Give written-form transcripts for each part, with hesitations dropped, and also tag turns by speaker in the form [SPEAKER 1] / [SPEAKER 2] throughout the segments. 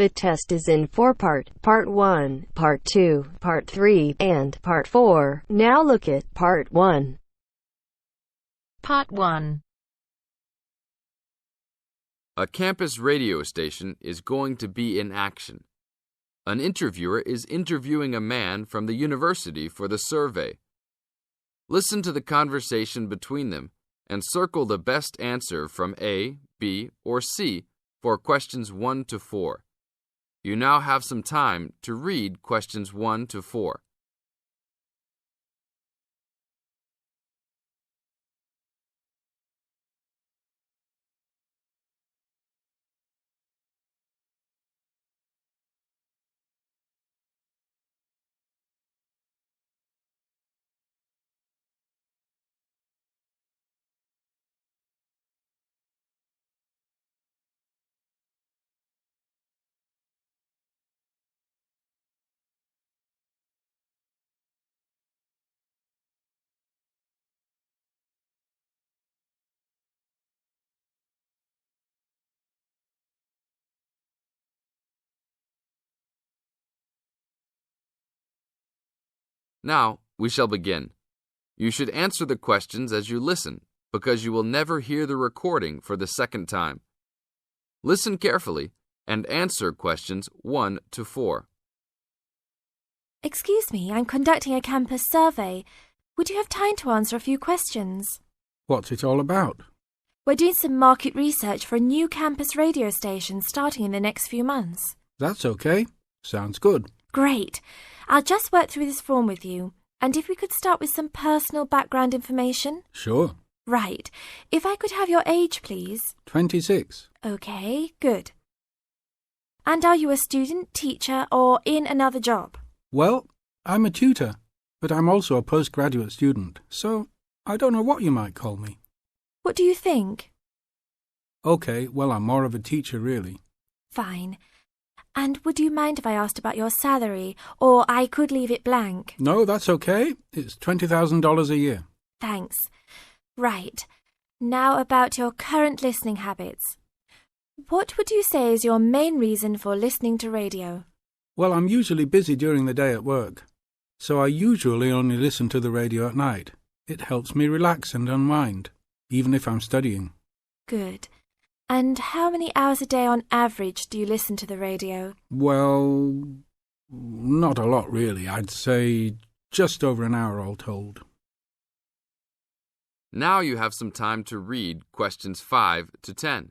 [SPEAKER 1] The test is in 4 parts: Part 1, Part 2, Part 3, and Part 4. Now look at Part 1.
[SPEAKER 2] Part 1.
[SPEAKER 3] A campus radio station is going to be in action. An interviewer is interviewing a man from the university for the survey. Listen to the conversation between them and circle the best answer from A, B, or C for questions 1 to 4. You now have some time to read questions 1 to 4. Now, we shall begin. You should answer the questions as you listen, because you will never hear the recording for the second time. Listen carefully and answer questions 1 to 4.
[SPEAKER 4] Excuse me, I'm conducting a campus survey. Would you have time to answer a few questions?
[SPEAKER 5] What's it all about?
[SPEAKER 4] We're doing some market research for a new campus radio station starting in the next few months.
[SPEAKER 5] That's okay. Sounds good.
[SPEAKER 4] Great. I'll just work through this form with you. And if we could start with some personal background information?
[SPEAKER 5] Sure.
[SPEAKER 4] Right. If I could have your age, please.
[SPEAKER 5] 26.
[SPEAKER 4] Okay, good. And are you a student, teacher, or in another job?
[SPEAKER 5] Well, I'm a tutor, but I'm also a postgraduate student, so I don't know what you might call me.
[SPEAKER 4] What do you think?
[SPEAKER 5] Okay, well, I'm more of a teacher, really.
[SPEAKER 4] Fine. And would you mind if I asked about your salary, or I could leave it blank?
[SPEAKER 5] No, that's okay. It's $20,000 a year.
[SPEAKER 4] Thanks. Right. Now about your current listening habits. What would you say is your main reason for listening to radio?
[SPEAKER 5] Well, I'm usually busy during the day at work, so I usually only listen to the radio at night. It helps me relax and unwind, even if I'm studying.
[SPEAKER 4] Good. And how many hours a day on average do you listen to the radio?
[SPEAKER 5] Well, not a lot really. I'd say just over an hour all told.
[SPEAKER 3] Now you have some time to read questions 5 to 10.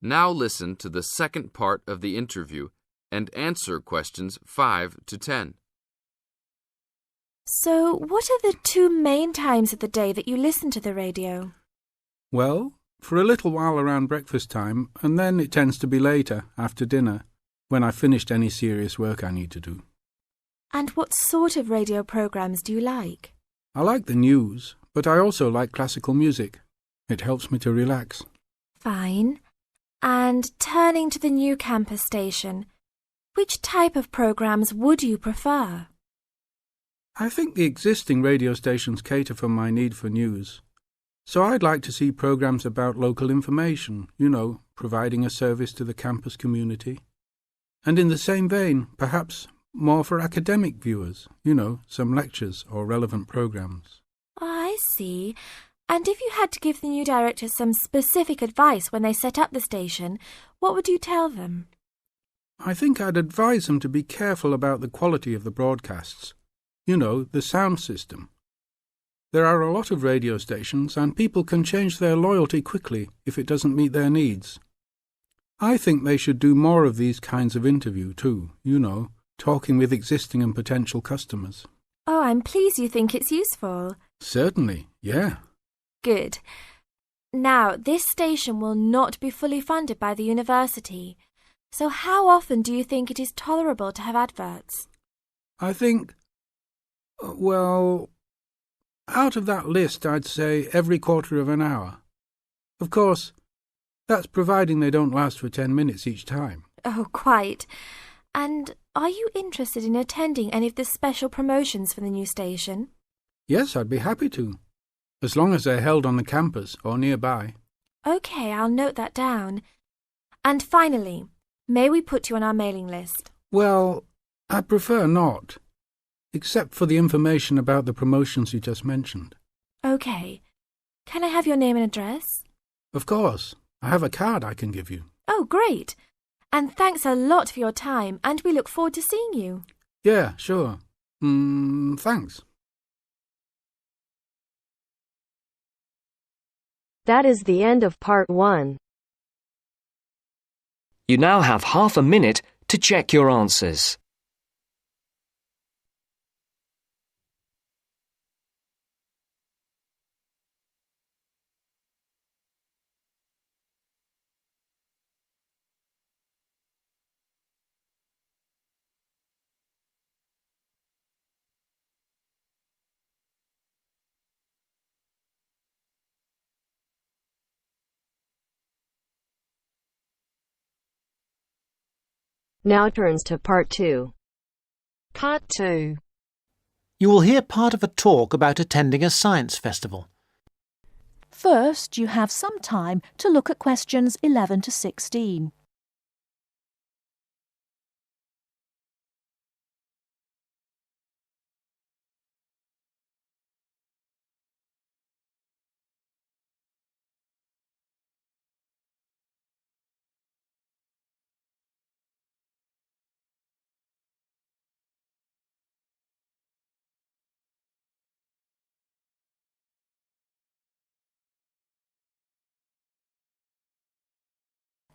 [SPEAKER 3] Now listen to the second part of the interview and answer questions 5 to 10.
[SPEAKER 4] So, what are the 2 main times of the day that you listen to the radio?
[SPEAKER 5] Well, for a little while around breakfast time, and then it tends to be later, after dinner, when I've finished any serious work I need to do.
[SPEAKER 4] And what sort of radio programs do you like?
[SPEAKER 5] I like the news, but I also like classical music. It helps me to relax.
[SPEAKER 4] Fine. And turning to the new campus station, which type of programs would you prefer?
[SPEAKER 5] I think the existing radio stations cater for my need for news. So I'd like to see programs about local information, providing a service to the campus community. And in the same vein, perhaps more for academic viewers, some lectures or relevant programs.
[SPEAKER 4] I see. And if you had to give the new director some specific advice when they set up the station, what would you tell them?
[SPEAKER 5] I think I'd advise them to be careful about the quality of the broadcasts. The sound system. There are a lot of radio stations, and people can change their loyalty quickly if it doesn't meet their needs. I think they should do more of these kinds of interview too, talking with existing and potential customers.
[SPEAKER 4] Oh, I'm pleased you think it's useful.
[SPEAKER 5] Certainly, yeah.
[SPEAKER 4] Good. Now, this station will not be fully funded by the university. So how often do you think it is tolerable to have adverts?
[SPEAKER 5] I think, well, out of that list, I'd say every quarter of an hour. Of course, that's providing they don't last for 10 minutes each time.
[SPEAKER 4] Oh, quite. And are you interested in attending any of the special promotions for the new station?
[SPEAKER 5] Yes, I'd be happy to, as long as they're held on the campus or nearby.
[SPEAKER 4] OK, I'll note that down. And finally, may we put you on our mailing list?
[SPEAKER 5] Well, I'd prefer not, except for the information about the promotions you just mentioned.
[SPEAKER 4] OK. Can I have your name and address?
[SPEAKER 5] Of course. I have a card I can give you.
[SPEAKER 4] Oh, great. And thanks a lot for your time, and we look forward to seeing you.
[SPEAKER 5] Yeah, sure. Thanks.
[SPEAKER 1] That is the end of part 1.
[SPEAKER 6] You now have half a minute to check your answers.
[SPEAKER 1] Now turns to part 2.
[SPEAKER 2] Part 2.
[SPEAKER 7] You will hear part of a talk about attending a science festival.
[SPEAKER 8] First, you have some time to look at questions 11 to 16.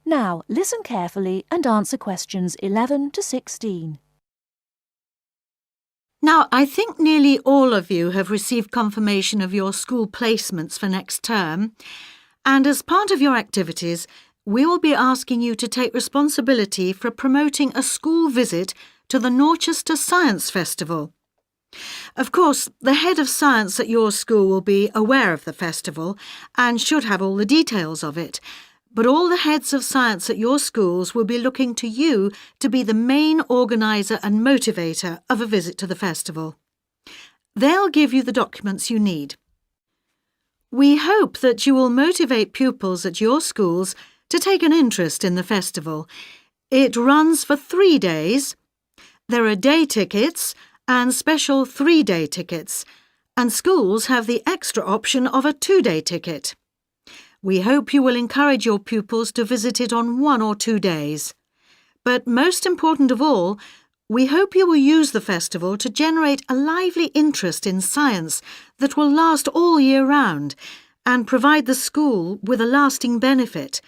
[SPEAKER 8] Now, listen carefully and answer questions 11 to 16.
[SPEAKER 9] Now, I think nearly all of you have received confirmation of your school placements for next term, and as part of your activities, we will be asking you to take responsibility for promoting a school visit to the Norchester Science Festival. Of course, the head of science at your school will be aware of the festival and should have all the details of it, but all the heads of science at your schools will be looking to you to be the main organiser and motivator of a visit to the festival. They'll give you the documents you need. We hope that you will motivate pupils at your schools to take an interest in the festival. It runs for 3 days. There are day tickets and special 3-day tickets, and schools have the extra option of a 2-day ticket. We hope you will encourage your pupils to visit it on 1 or 2 days. But most important of all, we hope you will use the festival to generate a lively interest in science that will last all year round and provide the school with a lasting benefit.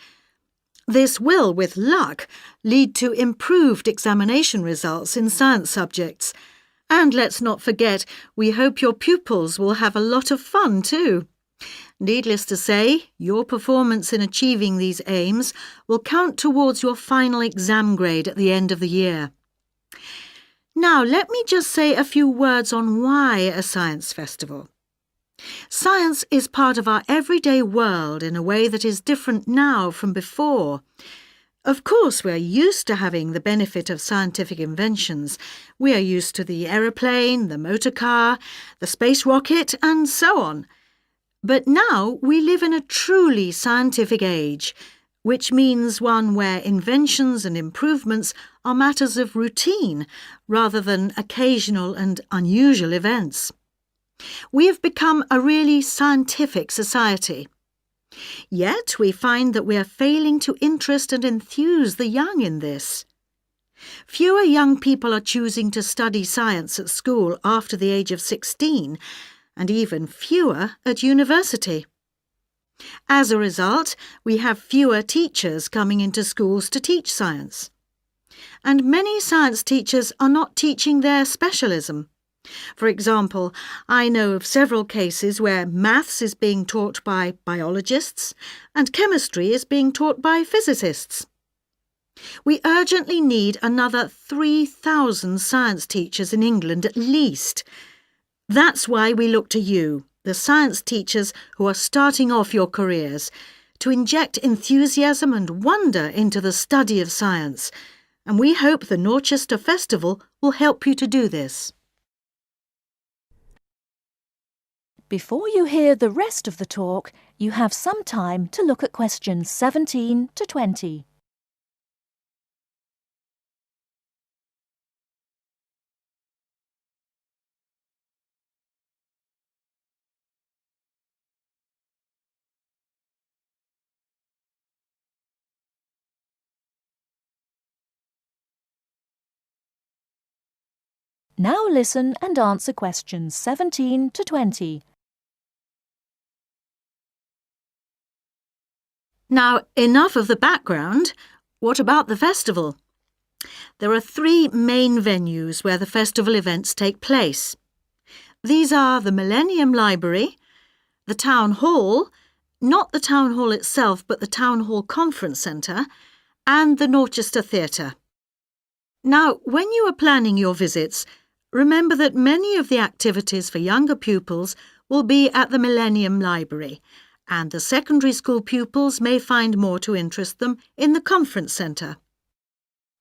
[SPEAKER 9] This will, with luck, lead to improved examination results in science subjects. And let's not forget, we hope your pupils will have a lot of fun too. Needless to say, your performance in achieving these aims will count towards your final exam grade at the end of the year. Now, let me just say a few words on why a science festival. Science is part of our everyday world in a way that is different now from before. Of course, we're used to having the benefit of scientific inventions. We are used to the aeroplane, the motor car, the space rocket, and so on. But now we live in a truly scientific age, which means one where inventions and improvements are matters of routine rather than occasional and unusual events. We have become a really scientific society. Yet we find that we are failing to interest and enthuse the young in this. Fewer young people are choosing to study science at school after the age of 16, and even fewer at university. As a result, we have fewer teachers coming into schools to teach science. And many science teachers are not teaching their specialism. For example, I know of several cases where maths is being taught by biologists and chemistry is being taught by physicists. We urgently need another 3,000 science teachers in England at least. That's why we look to you, the science teachers who are starting off your careers, to inject enthusiasm and wonder into the study of science, and we hope the Norchester Festival will help you to do this.
[SPEAKER 8] Before you hear the rest of the talk, you have some time to look at questions 17 to 20. Now listen and answer questions 17 to 20.
[SPEAKER 9] Now, enough of the background. What about the festival? There are 3 main venues where the festival events take place. These are the Millennium Library, the Town Hall, not the Town Hall itself but the Town Hall Conference Centre, and the Norchester Theatre. Now, when you are planning your visits, remember that many of the activities for younger pupils will be at the Millennium Library, and the secondary school pupils may find more to interest them in the Conference Centre.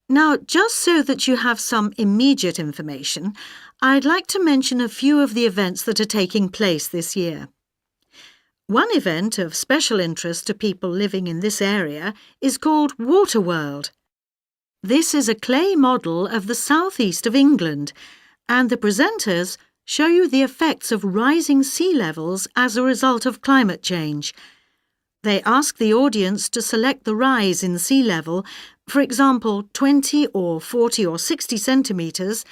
[SPEAKER 9] Now, just so that you have some immediate information, I'd like to mention a few of the events that are taking place this year. One event of special interest to people living in this area is called Waterworld. This is a clay model of the southeast of England, and the presenters show you the effects of rising sea levels as a result of climate change. They ask the audience to select the rise in sea level, for example 20 or 40 or 60 centimetres,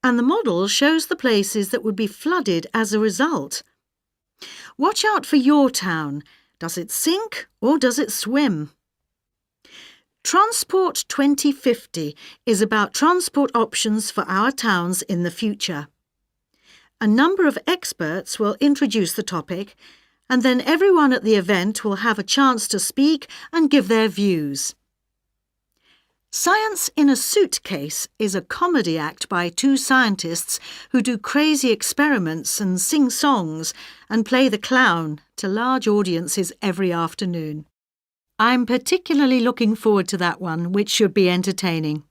[SPEAKER 9] and the model shows the places that would be flooded as a result. Watch out for your town. Does it sink or does it swim? Transport 2050 is about transport options for our towns in the future. A number of experts will introduce the topic, and then everyone at the event will have a chance to speak and give their views. Science in a Suitcase is a comedy act by 2 scientists who do crazy experiments and sing songs and play the clown to large audiences every afternoon. I'm particularly looking forward to that one, which should be entertaining.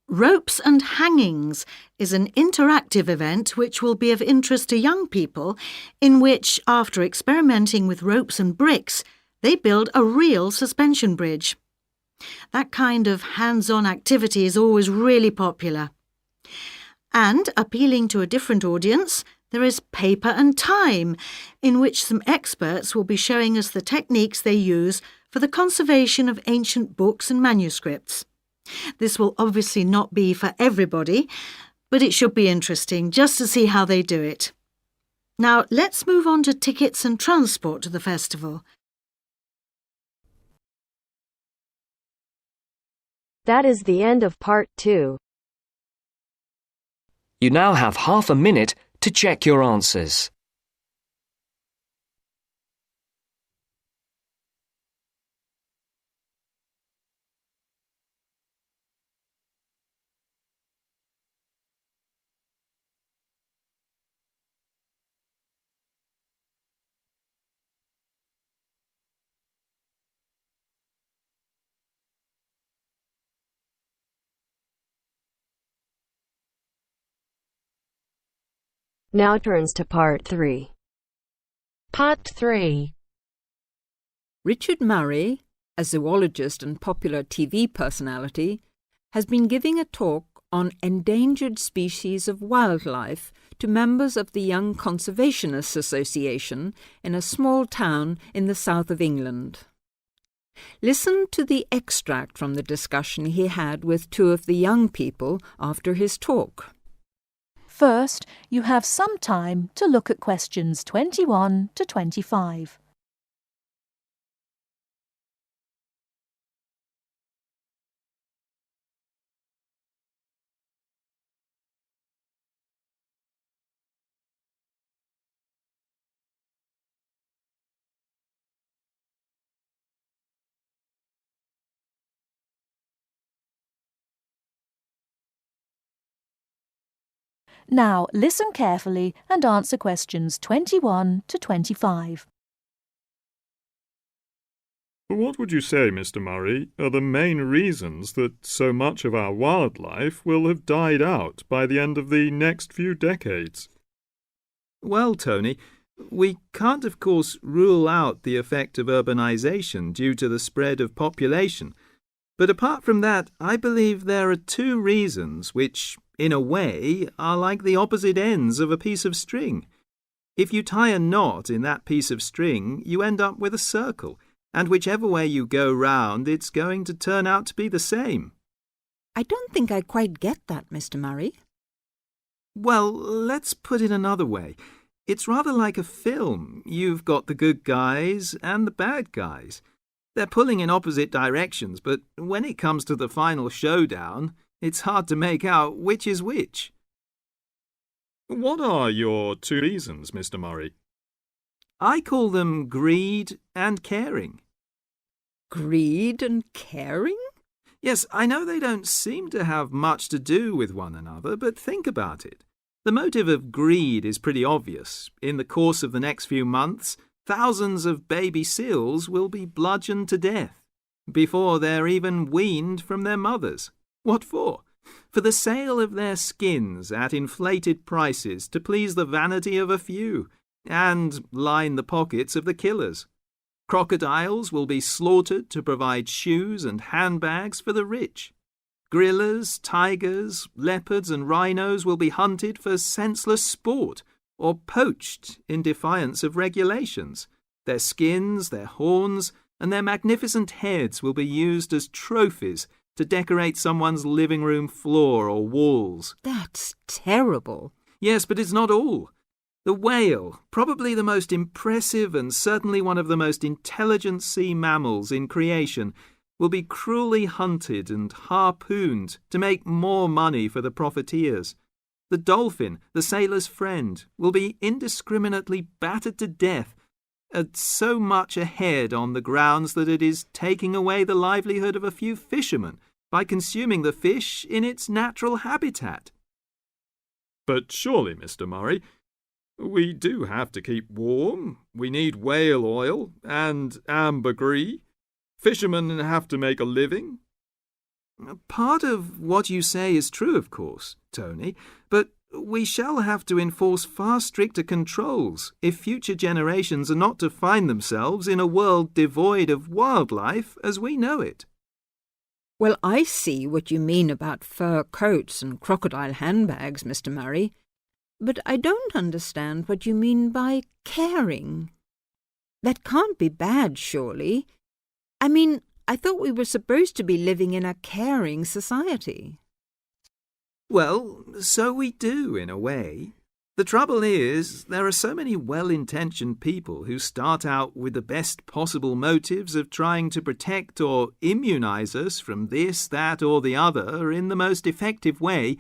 [SPEAKER 9] Ropes and Hangings is an interactive event which will be of interest to young people, in which, after experimenting with ropes and bricks, they build a real suspension bridge. That kind of hands-on activity is always really popular. And, appealing to a different audience, there is Paper and Time, in which some experts will be showing us the techniques they use for the conservation of ancient books and manuscripts. This will obviously not be for everybody, but it should be interesting just to see how they do it. Now, let's move on to tickets and transport to the festival.
[SPEAKER 1] That is the end of part 2.
[SPEAKER 6] You now have half a minute to check your answers.
[SPEAKER 1] Now turns to part 3.
[SPEAKER 2] Part 3.
[SPEAKER 10] Richard Murray, a zoologist and popular TV personality, has been giving a talk on endangered species of wildlife to members of the Young Conservationists Association in a small town in the south of England. Listen to the extract from the discussion he had with 2 of the young people after his talk.
[SPEAKER 8] First, you have some time to look at questions 21 to 25. Now listen carefully and answer questions 21 to 25.
[SPEAKER 11] What would you say, Mr. Murray, are the main reasons that so much of our wildlife will have died out by the end of the next few decades?
[SPEAKER 12] Well, Tony, we can't, of course, rule out the effect of urbanization due to the spread of population. But apart from that, I believe there are two reasons which, in a way, are like the opposite ends of a piece of string. If you tie a knot in that piece of string, you end up with a circle, and whichever way you go round, it's going to turn out to be the same.
[SPEAKER 10] I don't think I quite get that, Mr. Murray.
[SPEAKER 12] Well, let's put it another way. It's rather like a film. You've got the good guys and the bad guys. They're pulling in opposite directions, but when it comes to the final showdown, it's hard to make out which is which.
[SPEAKER 11] What are your two reasons, Mr. Murray?
[SPEAKER 12] I call them greed and caring.
[SPEAKER 10] Greed and caring?
[SPEAKER 12] Yes, I know they don't seem to have much to do with one another, but think about it. The motive of greed is pretty obvious. In the course of the next few months, thousands of baby seals will be bludgeoned to death before they're even weaned from their mothers. What for? For the sale of their skins at inflated prices to please the vanity of a few and line the pockets of the killers. Crocodiles will be slaughtered to provide shoes and handbags for the rich. Gorillas, tigers, leopards and rhinos will be hunted for senseless sport or poached in defiance of regulations. Their skins, their horns, and their magnificent heads will be used as trophies to decorate someone's living room floor or walls.
[SPEAKER 10] That's terrible.
[SPEAKER 12] Yes, but it's not all. The whale, probably the most impressive and certainly one of the most intelligent sea mammals in creation, will be cruelly hunted and harpooned to make more money for the profiteers. The dolphin, the sailor's friend, will be indiscriminately battered to death at so much a head on the grounds that it is taking away the livelihood of a few fishermen by consuming the fish in its natural habitat.
[SPEAKER 11] But surely, Mr. Murray, we do have to keep warm. We need whale oil and ambergris. Fishermen have to make a living.
[SPEAKER 12] Part of what you say is true, of course, Tony, but we shall have to enforce far stricter controls if future generations are not to find themselves in a world devoid of wildlife as we know it.
[SPEAKER 10] Well, I see what you mean about fur coats and crocodile handbags, Mr. Murray, but I don't understand what you mean by caring. That can't be bad, surely. I mean, I thought we were supposed to be living in a caring society.
[SPEAKER 12] Well, so we do, in a way. The trouble is, there are so many well-intentioned people who start out with the best possible motives of trying to protect or immunize us from this, that, or the other in the most effective way,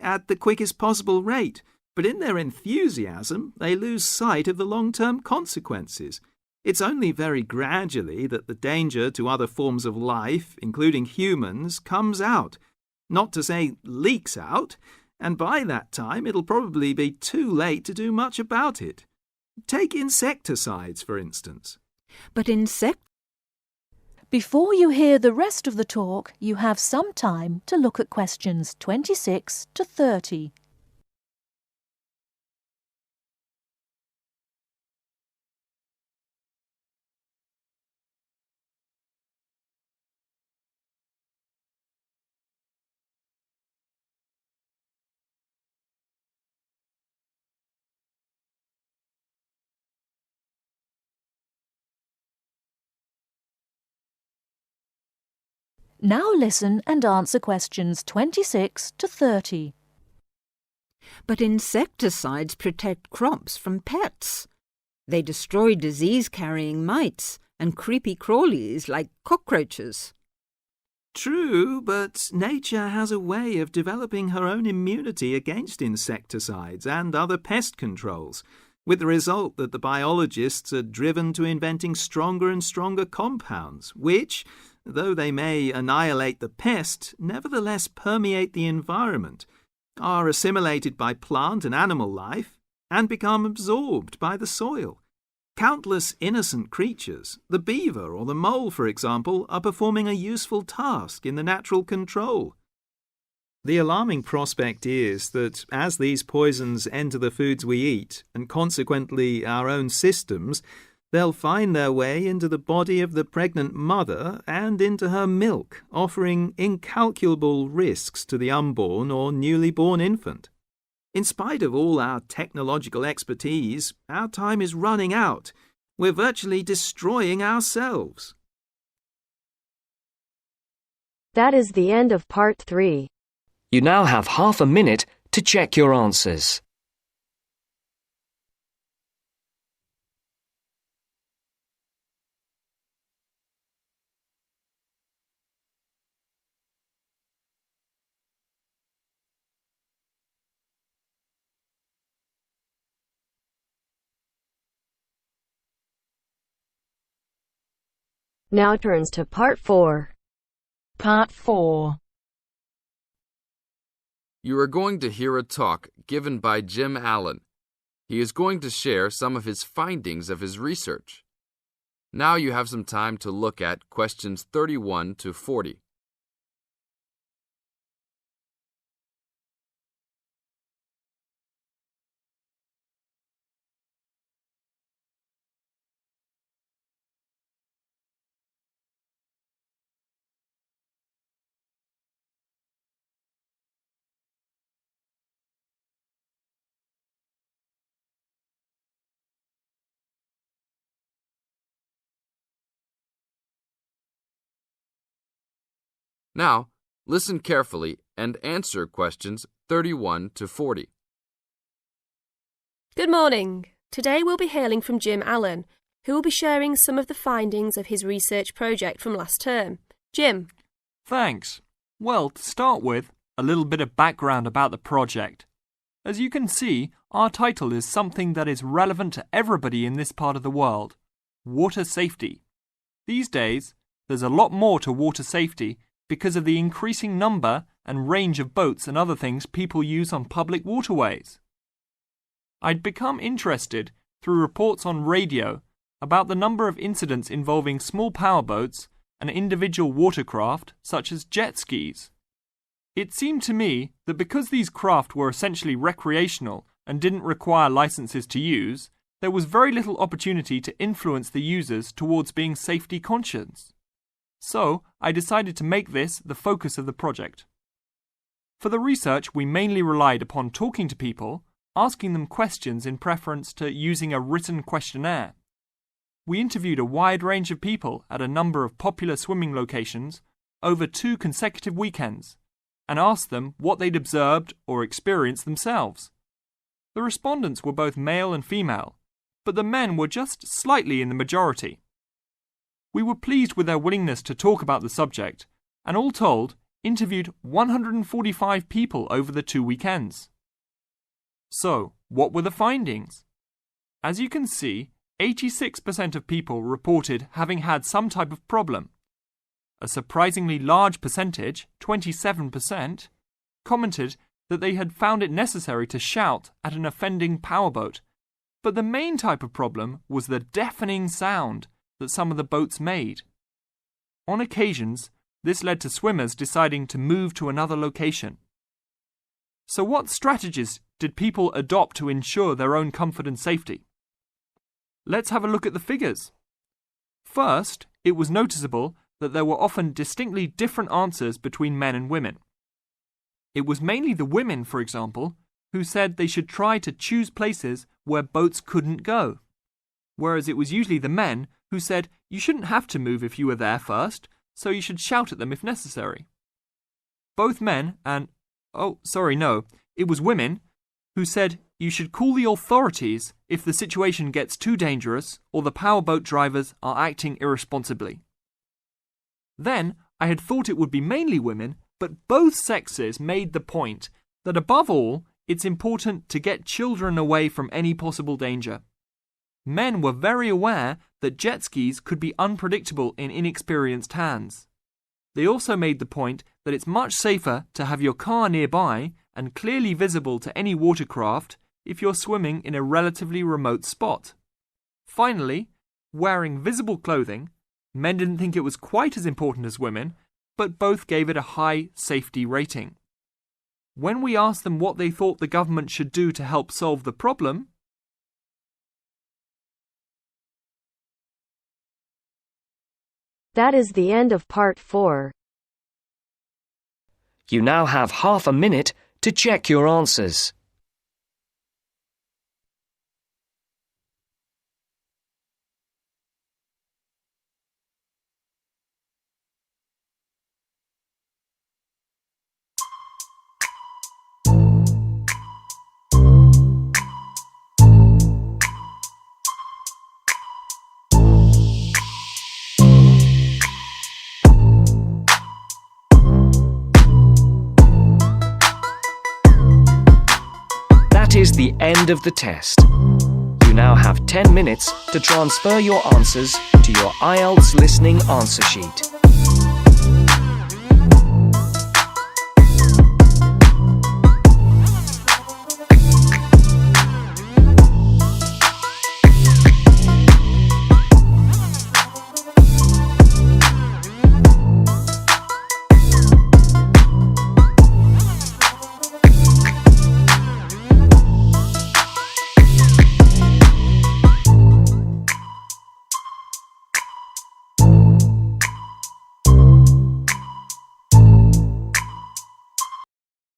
[SPEAKER 12] at the quickest possible rate. But in their enthusiasm, they lose sight of the long-term consequences. It's only very gradually that the danger to other forms of life, including humans, comes out. Not to say leaks out, and by that time it'll probably be too late to do much about it. Take insecticides, for instance.
[SPEAKER 10] But
[SPEAKER 8] Before you hear the rest of the talk, you have some time to look at questions 26 to 30. Now listen and answer questions 26 to 30.
[SPEAKER 10] But insecticides protect crops from pests. They destroy disease-carrying mites and creepy crawlies like cockroaches.
[SPEAKER 12] True, but nature has a way of developing her own immunity against insecticides and other pest controls, with the result that the biologists are driven to inventing stronger and stronger compounds, which, though they may annihilate the pest, nevertheless permeate the environment, are assimilated by plant and animal life, and become absorbed by the soil. Countless innocent creatures, the beaver or the mole, for example, are performing a useful task in the natural control. The alarming prospect is that as these poisons enter the foods we eat, and consequently our own systems, they'll find their way into the body of the pregnant mother and into her milk, offering incalculable risks to the unborn or newly born infant. In spite of all our technological expertise, our time is running out. We're virtually destroying ourselves.
[SPEAKER 1] That is the end of part 3.
[SPEAKER 6] You now have half a minute to check your answers.
[SPEAKER 1] Now turns to part 4.
[SPEAKER 2] Part 4.
[SPEAKER 3] You are going to hear a talk given by Jim Allen. He is going to share some of his findings of his research. Now you have some time to look at questions 31 to 40. Now, listen carefully and answer questions 31 to 40.
[SPEAKER 13] Good morning. Today we'll be hailing from Jim Allen, who will be sharing some of the findings of his research project from last term. Jim.
[SPEAKER 14] Thanks. Well, to start with, a little bit of background about the project. As you can see, our title is something that is relevant to everybody in this part of the world: water safety. These days, there's a lot more to water safety because of the increasing number and range of boats and other things people use on public waterways. I'd become interested through reports on radio about the number of incidents involving small powerboats and individual watercraft such as jet skis. It seemed to me that because these craft were essentially recreational and didn't require licenses to use, there was very little opportunity to influence the users towards being safety conscious. So, I decided to make this the focus of the project. For the research, we mainly relied upon talking to people, asking them questions in preference to using a written questionnaire. We interviewed a wide range of people at a number of popular swimming locations over 2 consecutive weekends and asked them what they'd observed or experienced themselves. The respondents were both male and female, but the men were just slightly in the majority. We were pleased with their willingness to talk about the subject, and all told, interviewed 145 people over the 2 weekends. So, what were the findings? As you can see, 86% of people reported having had some type of problem. A surprisingly large percentage, 27%, commented that they had found it necessary to shout at an offending powerboat, but the main type of problem was the deafening sound that some of the boats made. On occasions, this led to swimmers deciding to move to another location. So what strategies did people adopt to ensure their own comfort and safety? Let's have a look at the figures. First, it was noticeable that there were often distinctly different answers between men and women. It was mainly the women, for example, who said they should try to choose places where boats couldn't go, whereas it was usually the men who said you shouldn't have to move if you were there first, so you should shout at them if necessary. Both men and, it was women who said you should call the authorities if the situation gets too dangerous or the powerboat drivers are acting irresponsibly. Then, I had thought it would be mainly women, but both sexes made the point that above all, it's important to get children away from any possible danger. Men were very aware that jet skis could be unpredictable in inexperienced hands. They also made the point that it's much safer to have your car nearby and clearly visible to any watercraft if you're swimming in a relatively remote spot. Finally, wearing visible clothing, men didn't think it was quite as important as women, but both gave it a high safety rating. When we asked them what they thought the government should do to help solve the problem,
[SPEAKER 1] that is the end of part 4.
[SPEAKER 6] You now have half a minute to check your answers. That is the end of the test. You now have 10 minutes to transfer your answers to your Ielts listening answer sheet.